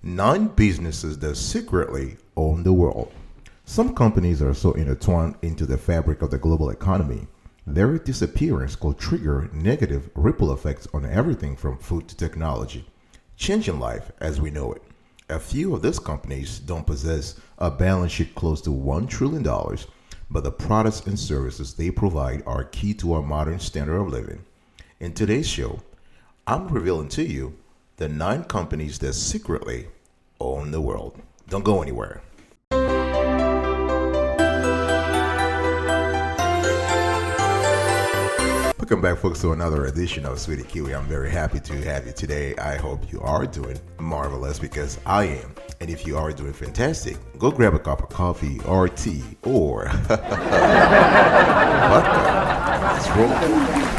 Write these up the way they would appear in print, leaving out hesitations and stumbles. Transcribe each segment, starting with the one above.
9 businesses that secretly own the world. Some companies are so intertwined into the fabric of the global economy, their disappearance could trigger negative ripple effects on everything from food to technology, changing life as we know it. A few of these companies don't possess a balance sheet close to $1 trillion, but the products and services they provide are key to our modern standard of living. In today's show, I'm revealing to you the 9 companies that secretly own the world. Don't go anywhere. Welcome back, folks, to another edition of Sweetie Kiwi. I'm very happy to have you today. I hope you are doing marvelous because I am. And if you are doing fantastic, go grab a cup of coffee or tea or vodka. Let's roll.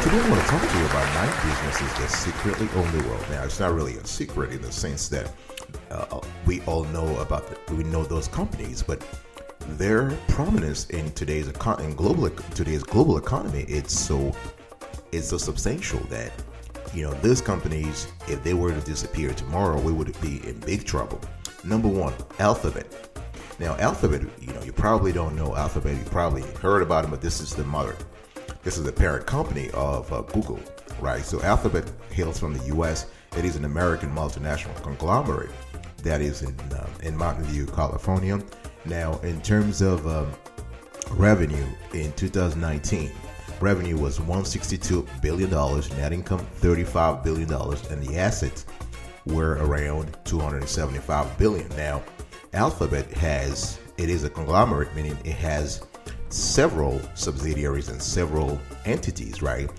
Today I want to talk to you about 9 businesses that secretly own the world. Now, it's not really a secret in the sense that we all know we know those companies, but their prominence in today's global economy, it's so substantial that these companies, if they were to disappear tomorrow, we would be in big trouble. Number 1, Alphabet. Now, Alphabet, you probably don't know Alphabet. You probably heard about it, but this is the parent company of Google, right? So Alphabet hails from the U.S. It is an American multinational conglomerate that is in Mountain View, California. Now, in terms of revenue in 2019, revenue was $162 billion, net income $35 billion, and the assets were around $275 billion. Now, Alphabet is a conglomerate, meaning it has several subsidiaries and several entities, right?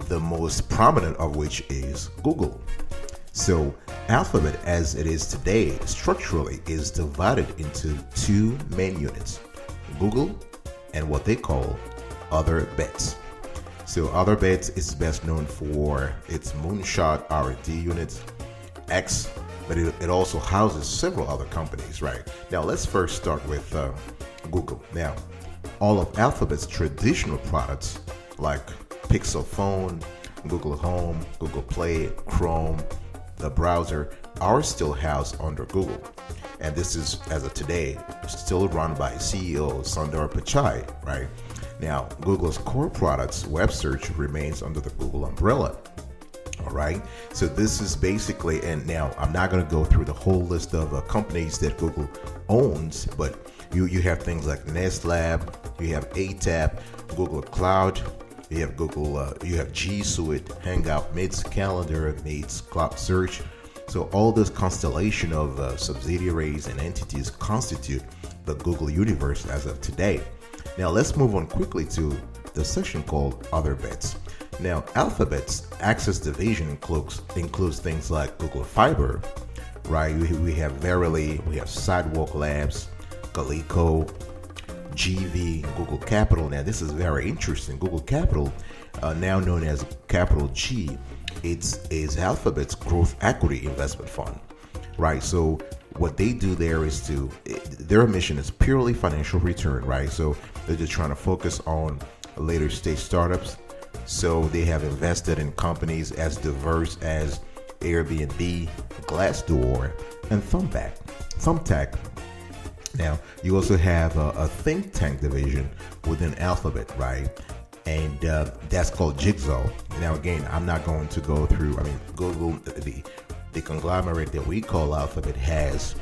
The most prominent of which is Google. So Alphabet, as it is today, structurally is divided into 2 main units, Google and what they call Other Bets. So Other Bets is best known for its moonshot R&D unit, X, but it also houses several other companies, right? Now let's first start with Google. Now, all of Alphabet's traditional products like Pixel phone, Google Home, Google Play, Chrome, the browser are still housed under Google. And this is, as of today, still run by CEO Sundar Pichai, right? Now, Google's core products, web search, remains under the Google umbrella. All right. So this is basically, and now I'm not going to go through the whole list of companies that Google owns, but you have things like Nest Lab, you have ATAP, Google Cloud, you have you have G Suite, Hangout Mates, Calendar Mates, Cloud Search. So all this constellation of subsidiaries and entities constitute the Google universe as of today. Now let's move on quickly to the section called Other Bets. Now, Alphabet's Access division includes things like Google Fiber, right? We have Verily, we have Sidewalk Labs, Calico, GV, Google Capital. Now, this is very interesting. Google Capital, now known as Capital G, is Alphabet's growth equity investment fund, right? So what they do there is their mission is purely financial return, right? So they're just trying to focus on later stage startups. So they have invested in companies as diverse as Airbnb, Glassdoor, and Thumbtack. Now, you also have a think tank division within Alphabet, right? And that's called Jigsaw. Now, again, I'm not going to go through, Google, the conglomerate that we call Alphabet has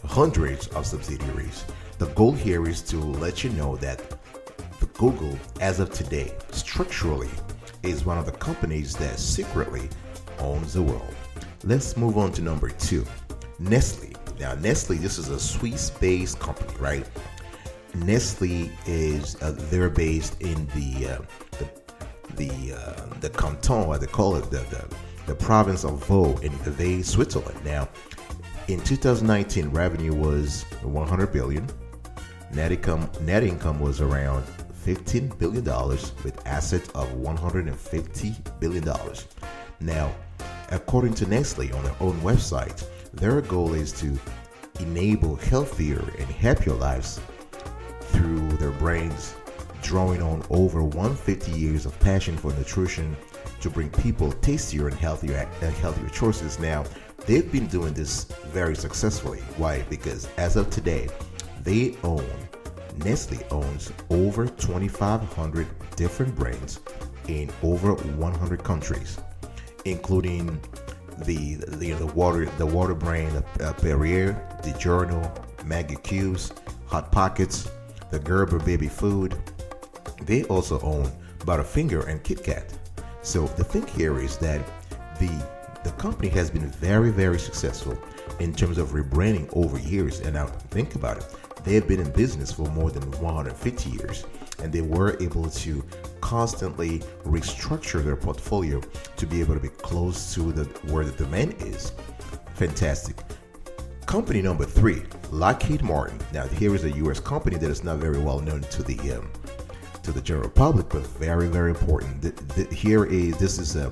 hundreds of subsidiaries. The goal here is to let you know that Google, as of today, structurally is one of the companies that secretly owns the world. Let's move on to number 2, Nestle. Now, Nestle, this is a Swiss-based company, right? Nestle is they're based in the canton, what they call it, the province of Vaud in Vevey, Switzerland. Now, in 2019, revenue was $100 billion. Net income was around $15 billion with assets of $150 billion. Now, according to Nestle on their own website, their goal is to enable healthier and happier lives through their brains, drawing on over 150 years of passion for nutrition to bring people tastier and healthier choices. Now, they've been doing this very successfully. Why? Because as of today, Nestle owns over 2,500 different brands in over 100 countries, including the water brand Perrier, DiGiorno, Maggie Q's, Hot Pockets, the Gerber baby food. They also own Butterfinger and Kit Kat. So the thing here is that the company has been very, very successful in terms of rebranding over years. And now think about it. They have been in business for more than 150 years, and they were able to constantly restructure their portfolio to be able to be close to where the demand is. Fantastic. Company number 3, Lockheed Martin. Now here is a U.S. company that is not very well known to the general public, but very, very important. This is an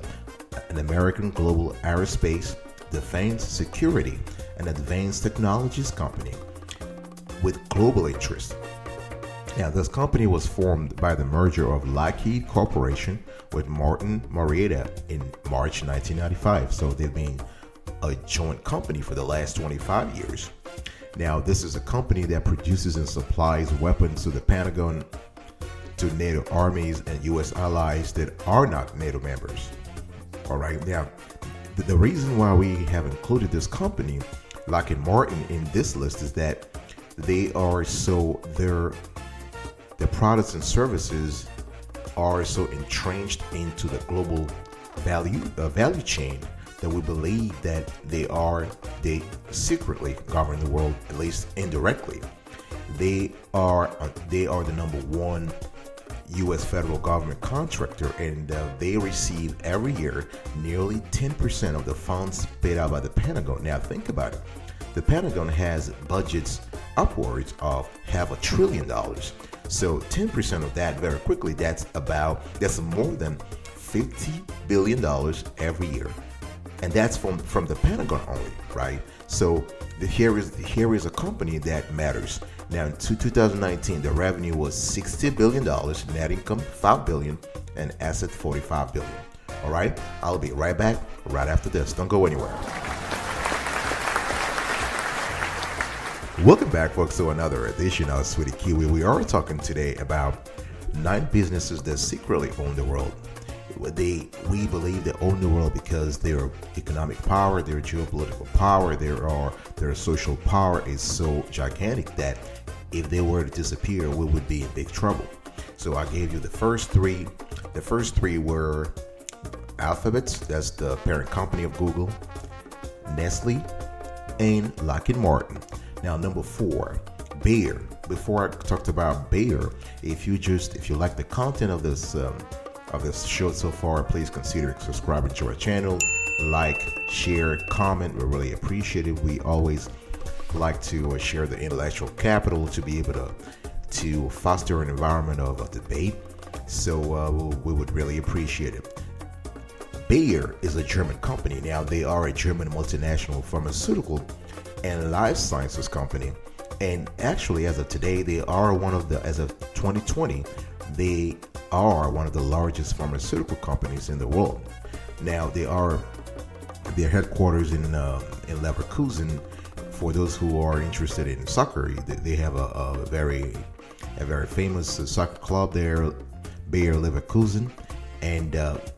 American global aerospace, defense, security, and advanced technologies company with global interest. Now, this company was formed by the merger of Lockheed Corporation with Martin Marietta in March 1995. So they've been a joint company for the last 25 years. Now, this is a company that produces and supplies weapons to the Pentagon, to NATO armies and U.S. allies that are not NATO members. All right. Now, the reason why we have included this company, Lockheed Martin, in this list is that their products and services are so entrenched into the global value chain that we believe that they secretly govern the world, at least indirectly. They are the number one U.S. federal government contractor, and they receive every year nearly 10% of the funds paid out by the Pentagon. Now think about it. The Pentagon has budgets upwards of $500 billion. So 10% of that, very quickly, that's more than $50 billion every year. And that's from the Pentagon only, right? So here is a company that matters. Now in 2019, the revenue was $60 billion, net income $5 billion, and asset $45 billion. All right, I'll be right back right after this. Don't go anywhere. Welcome back, folks, to another edition of Sweetie Kiwi. We are talking today about 9 businesses that secretly own the world. We believe they own the world because their economic power, their geopolitical power, their social power is so gigantic that if they were to disappear, we would be in big trouble. So I gave you the first 3. The first 3 were Alphabet, that's the parent company of Google, Nestle, and Lockheed Martin. Now, number 4, Bayer. Before I talked about Bayer, if you like the content of this show so far, please consider subscribing to our channel, like, share, comment. We really appreciate it. We always like to share the intellectual capital to be able to foster an environment of debate. So we would really appreciate it. Bayer is a German company. Now, they are a German multinational pharmaceutical and life sciences company, and actually as of today as of 2020, they are one of the largest pharmaceutical companies in the world. Now their headquarters in Leverkusen. For those who are interested in soccer, they have a very famous soccer club there, Bayer Leverkusen. And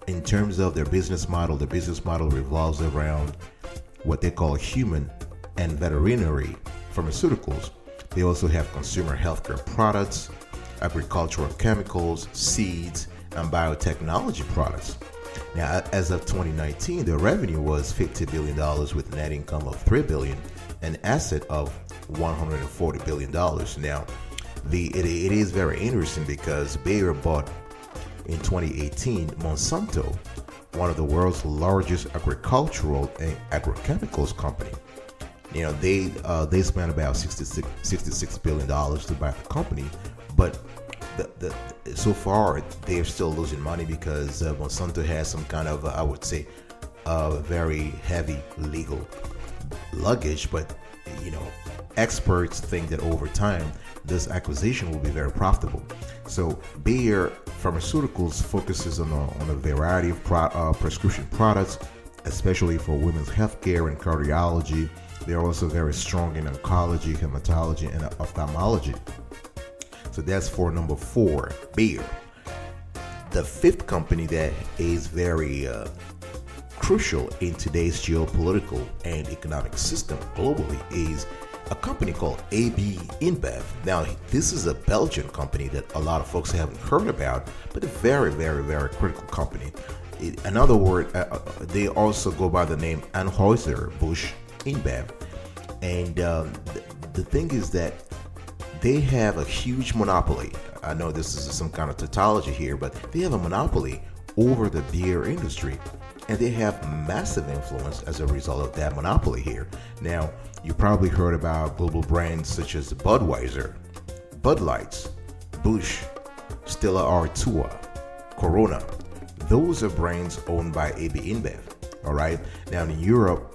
in terms of their business model revolves around what they call human and veterinary pharmaceuticals. They also have consumer healthcare products, agricultural chemicals, seeds, and biotechnology products. Now, as of 2019, the revenue was $50 billion with net income of $3 billion and asset of $140 billion. Now, it is very interesting because Bayer bought in 2018 Monsanto, one of the world's largest agricultural and agrochemicals company. You know, they spent about $66 billion to buy the company, but so far they're still losing money because Monsanto has some kind of, I would say, very heavy legal luggage. But experts think that over time this acquisition will be very profitable. So Bayer Pharmaceuticals focuses on a variety of prescription products, especially for women's healthcare and cardiology. They're also very strong in oncology, hematology, and ophthalmology. So that's for number 4, beer. The 5th company that is very crucial in today's geopolitical and economic system globally is a company called AB InBev. Now, this is a Belgian company that a lot of folks haven't heard about, but a very, very, very critical company. In other words, they also go by the name Anheuser-Busch InBev. And the thing is that they have a huge monopoly. I know this is some kind of tautology here, but they have a monopoly over the beer industry. And they have massive influence as a result of that monopoly here. Now, you probably heard about global brands such as Budweiser, Bud Lights, Busch, Stella Artois, Corona. Those are brands owned by AB InBev. All right. Now in Europe,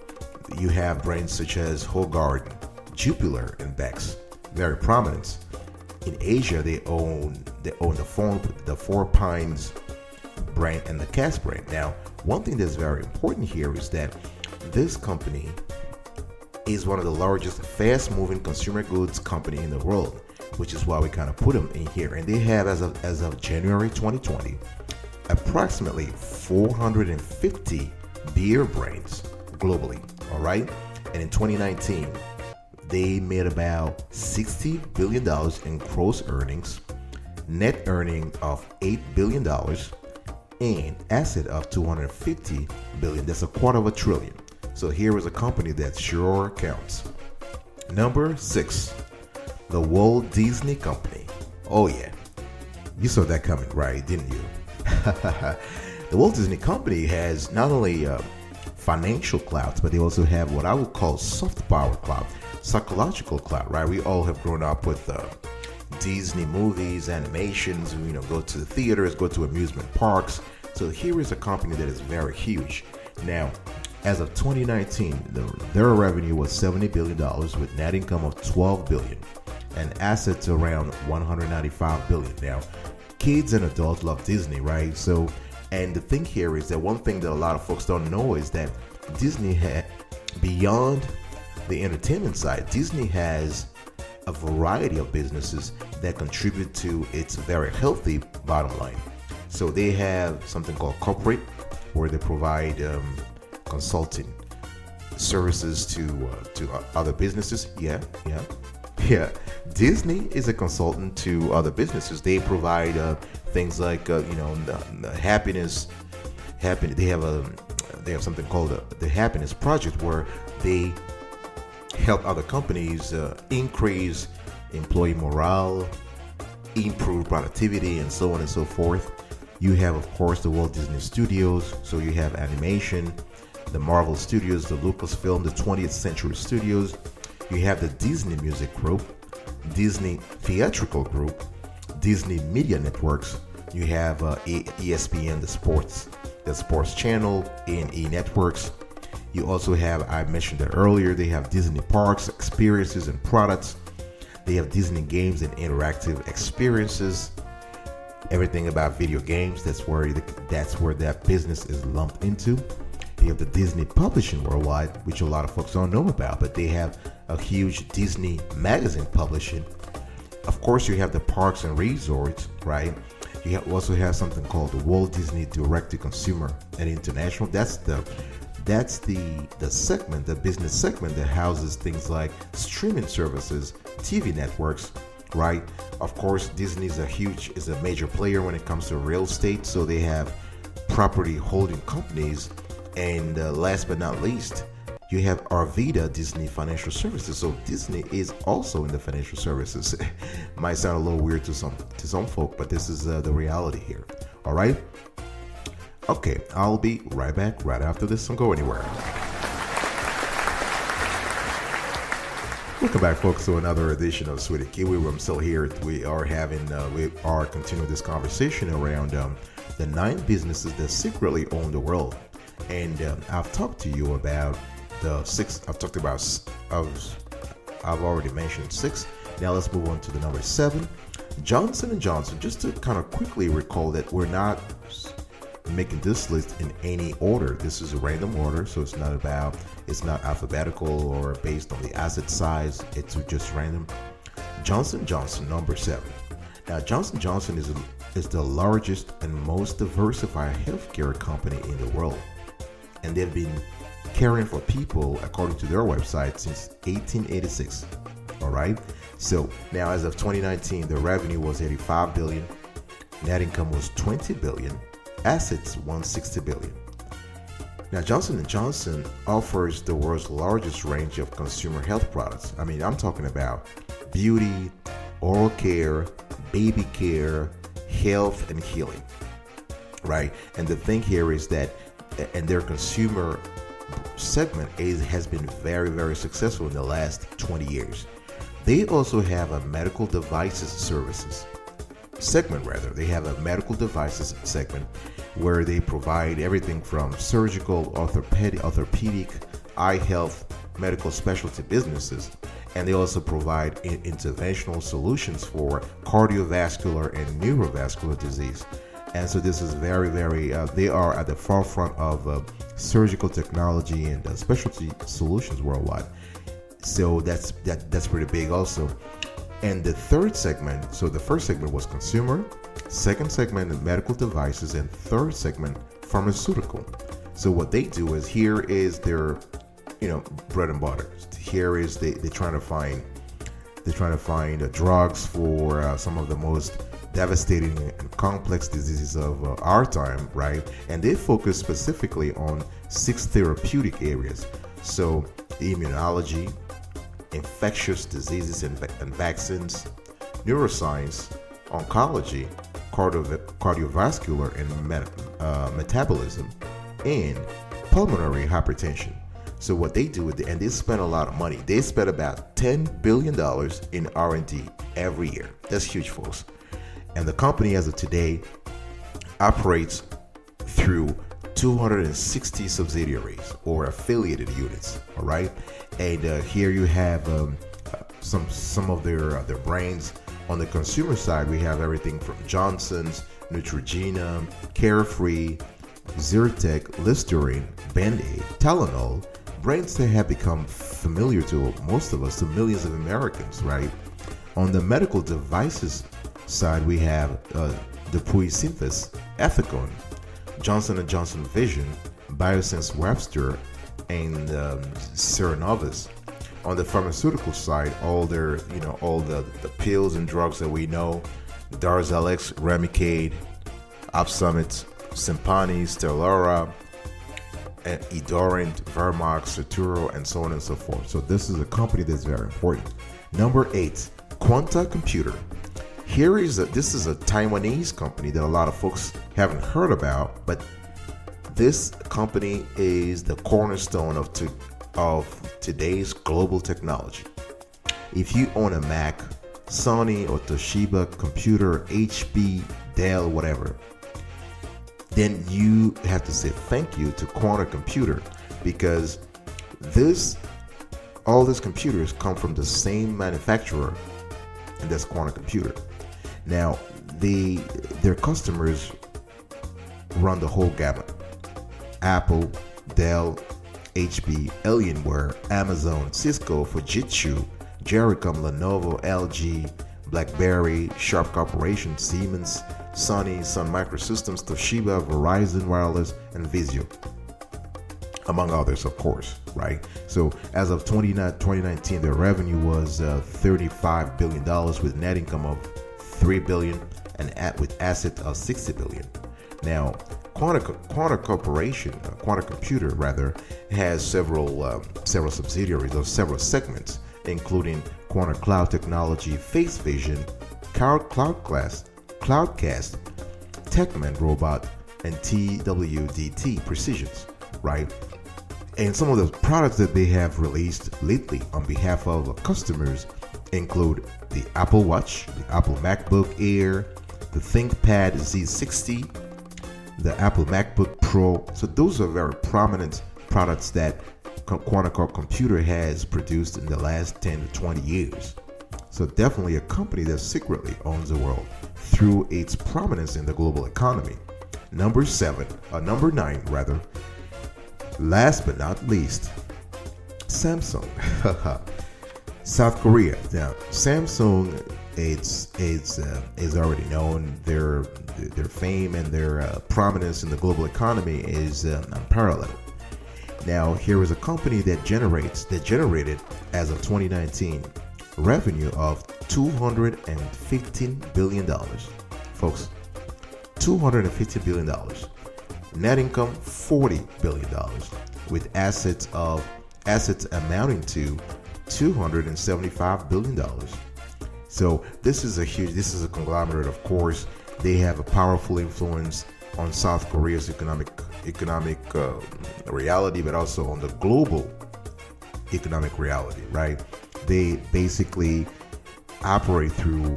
you have brands such as Hoegaarden, Jupiler, and Beck's, very prominent. In Asia, they own the Four Pines brand and the Cass brand. Now, one thing that's very important here is that this company is one of the largest fast-moving consumer goods company in the world, which is why we kind of put them in here. And they have, as of January 2020, approximately 450 beer brands globally. All right, and in 2019, they made about $60 billion in gross earnings, net earning of $8 billion, and asset of $250 billion. That's a quarter of a trillion. So here is a company that sure counts. Number 6, the Walt Disney Company. Oh yeah, you saw that coming, right? Didn't you? The Walt Disney Company has not only financial clout, but they also have what I would call soft power clout, psychological clout, right? We all have grown up with Disney movies, animations, go to the theaters, go to amusement parks. So here is a company that is very huge. Now, as of 2019, their revenue was $70 billion with net income of $12 billion and assets around $195 billion. Now, kids and adults love Disney, right? So, and the thing here is that one thing that a lot of folks don't know is that Disney had, beyond the entertainment side, Disney has a variety of businesses that contribute to its very healthy bottom line. So they have something called corporate, where they provide consulting services to other businesses. Yeah. Disney is a consultant to other businesses. They provide things like the happiness. They have something called the Happiness Project, where they help other companies increase employee morale, improve productivity, and so on and so forth. You have, of course, the Walt Disney Studios. So you have animation, the Marvel Studios, the Lucasfilm, the 20th Century Studios. You have the Disney Music Group, Disney Theatrical Group, Disney Media Networks. You have ESPN, the sports channel, A&E Networks. You also have, I mentioned that earlier, they have Disney Parks, Experiences and Products. They have Disney Games and Interactive Experiences. Everything about video games, that's where that business is lumped into. You have the Disney Publishing Worldwide, which a lot of folks don't know about, but they have a huge Disney magazine publishing. Of course, you have the Parks and Resorts, right? You also have something called the Walt Disney Direct to Consumer and International. That's the segment, the business segment that houses things like streaming services, TV networks, right? Of course, Disney is a major player when it comes to real estate. So they have property holding companies. And last but not least, you have Arvida Disney Financial Services. So Disney is also in the financial services. Might sound a little weird to some folk, but this is the reality here. All right. Okay, I'll be right back right after this. Don't go anywhere. Welcome back, folks, to another edition of Sweetie Kiwi. I'm still here. We are continuing this conversation around the 9 businesses that secretly own the world. And I've talked to you about the 6. I've already mentioned 6. Now let's move on to the number 7, Johnson & Johnson. Just to kind of quickly recall that we're not making this list in any order. This is a random order, so it's not alphabetical or based on the asset size. It's just random. Johnson & Johnson, number 7. Now, Johnson & Johnson is the largest and most diversified healthcare company in the world, and they've been caring for people, according to their website, since 1886. All right. So now, as of 2019, the revenue was 85 billion, net income was 20 billion, assets 160 billion. Now, Johnson & Johnson offers the world's largest range of consumer health products. I mean, I'm talking about beauty, oral care, baby care, health, and healing, right? And the thing here is that, and their consumer segment has been very, very successful in the last 20 years. They also have a medical devices services segment, rather. They have a medical devices segment where they provide everything from surgical, orthopedic, eye health, medical specialty businesses. And they also provide interventional solutions for cardiovascular and neurovascular disease. And so this is very, very, they are at the forefront of surgical technology and specialty solutions worldwide. So that's pretty big also. And the third segment, so the first segment was consumer, second segment medical devices, and third segment pharmaceutical. So what they do is, here is their, bread and butter. Here is they're trying to find drugs for some of the most devastating and complex diseases of our time, right? And they focus specifically on 6 therapeutic areas. So immunology, infectious diseases and vaccines, neuroscience, oncology, cardiovascular and metabolism, and pulmonary hypertension. So what they do and they spend a lot of money. They spend about $10 billion in R&D every year. That's huge, folks. And the company, as of today, operates through 260 subsidiaries or affiliated units. All right, and here you have some of their brands. On the consumer side, we have everything from Johnson's, Neutrogena, Carefree, Zyrtec, Listerine, Band-Aid, Tylenol, brands that have become familiar to most of us, to millions of Americans, right? On the medical devices side, we have Dupuis Synthes, Ethicon, Johnson & Johnson Vision, Biosense Webster, and Cerenovus. On the pharmaceutical side, all the pills and drugs that we know, Darzalex, Remicade, Opsumit, Simponi, Stelara, and Edorant, Vermox, Saturo, and so on and so forth. So this is a company that's very important. Number 8, Quanta Computer. This is a Taiwanese company that a lot of folks haven't heard about, but this company is the cornerstone of today's global technology. If you own a Mac, Sony or Toshiba computer, HP, Dell, whatever, then you have to say thank you to Quanta Computer, because all these computers come from the same manufacturer, and that's Quanta Computer. Now, their customers run the whole gamut: Apple, Dell, HP, Alienware, Amazon, Cisco, Fujitsu, Jericom, Lenovo, LG, BlackBerry, Sharp Corporation, Siemens, Sony, Sun Microsystems, Toshiba, Verizon Wireless, and Vizio, among others, of course, right? So as of 2019, their revenue was $35 billion with net income of $3 billion and with assets of $60 billion. Now, Quanta Computer rather, has several subsidiaries or several segments, including Quanta Cloud Technology, Face Vision, Cloudcast, Techman Robot, and TWDT Precisions, right? And some of the products that they have released lately on behalf of customers include the Apple Watch, the Apple MacBook Air, the ThinkPad Z60, the Apple MacBook Pro. So those are very prominent products that Quanta Computer has produced in the last 10 to 20 years. So definitely a company that secretly owns the world through its prominence in the global economy. Number 9 rather. Last but not least, Samsung. South Korea. Now, Samsung, is already known. Their fame and their prominence in the global economy is unparalleled. Now, here is a company that generated as of 2019 revenue of $215 billion, folks. $250 billion. Net income $40 billion, with assets amounting to $275 billion. So this is a conglomerate. Of course, they have a powerful influence on South Korea's economic reality, but also on the global economic reality, right? They basically operate through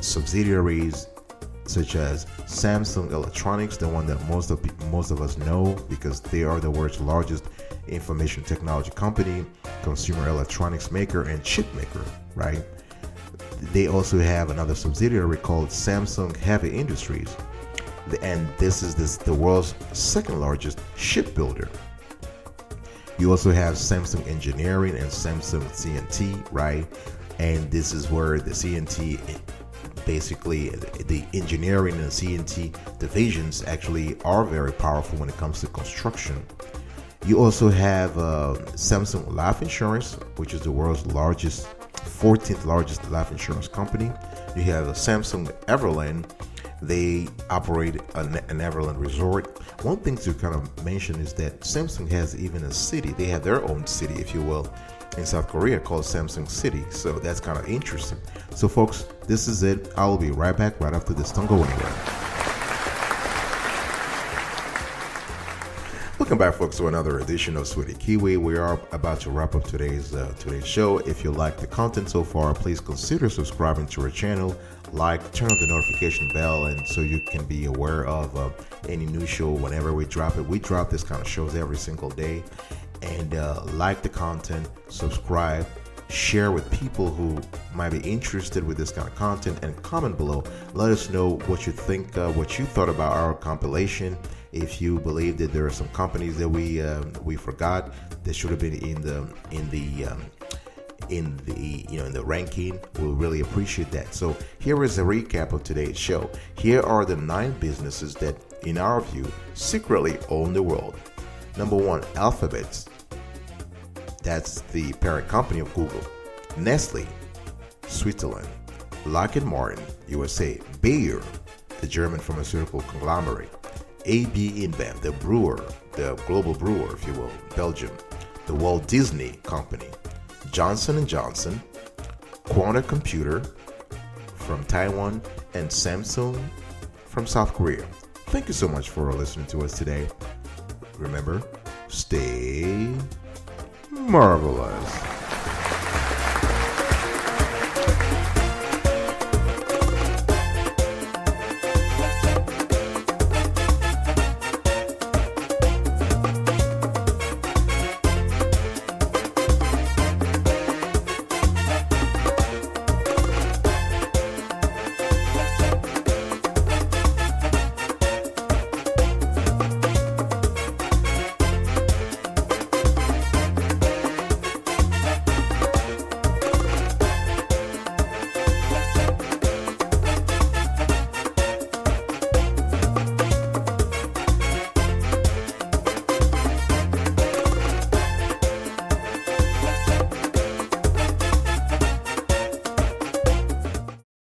subsidiaries such as Samsung Electronics, the one that most of us know because they are the world's largest information technology company, consumer electronics maker, and chip maker, right? They also have another subsidiary called Samsung Heavy Industries, and this is the world's second largest shipbuilder. You also have Samsung Engineering and Samsung CNT, right? And this is where the CNT, basically the engineering and CNT divisions actually are very powerful when it comes to construction. You also have Samsung Life Insurance, which is the world's 14th largest life insurance company. You have Samsung Everland. They operate an Everland resort. One thing to kind of mention is that Samsung has even a city. They have their own city, if you will, in South Korea called Samsung City. So that's kind of interesting. So folks, this is it. I will be right back right after this. Don't go anywhere. Welcome back, folks, to another edition of Sweetie Kiwi. We are about to wrap up today's show. If you like the content so far, please consider subscribing to our channel, turn on the notification bell, and so you can be aware of any new show whenever we drop it. We drop this kind of shows every single day. And like the content, subscribe, share with people who might be interested with this kind of content, and comment below. Let us know what you think, what you thought about our compilation. If you believe that there are some companies that we forgot that should have been in the ranking, we'll really appreciate that. So here is a recap of today's show. Here are the 9 businesses that, in our view, secretly own the world. Number 1, Alphabet. That's the parent company of Google. Nestle, Switzerland. Lockheed Martin, USA. Bayer, the German pharmaceutical conglomerate. AB InBev, the brewer, the global brewer, if you will, Belgium. The Walt Disney Company. Johnson & Johnson. Quanta Computer from Taiwan, and Samsung from South Korea. Thank you so much for listening to us today. Remember, stay marvelous.